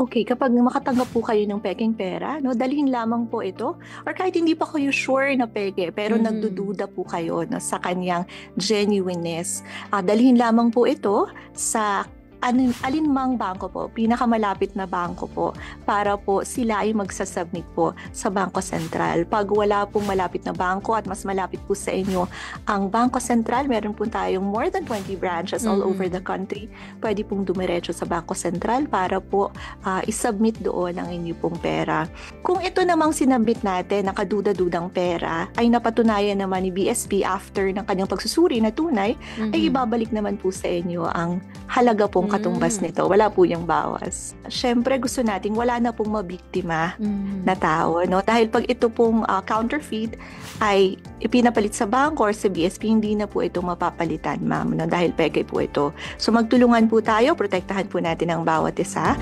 Okay, kapag makatanggap po kayo ng pekeng pera, no, dalhin lamang po ito or kahit hindi pa kayo sure na peke pero nagdududa po kayo, no, sa kanyang genuineness. Dalhin lamang po ito sa alinmang bangko po, pinakamalapit na bangko po para po sila ay magsasubmit po sa Bangko Sentral. Pag wala pong malapit na bangko at mas malapit po sa inyo ang Bangko Sentral, meron po tayong more than 20 branches all over the country. Pwede pong dumiretso sa Bangko Sentral para po isubmit doon ang inyo pong pera. Kung ito namang sinabit natin, nakaduda-dudang pera, ay napatunayan naman ni BSP after ng kanyang pagsusuri na tunay, ay ibabalik naman po sa inyo ang halaga pong katumbas nito. Wala po yung bawas. Siyempre, gusto nating wala na pong mabiktima na tao, no? Dahil pag ito pong counterfeit ay ipinapalit sa bangko or sa BSP, hindi na po ito mapapalitan, ma'am, no? Dahil peke po ito. So magtulungan po tayo, protektahan po natin ang bawat isa.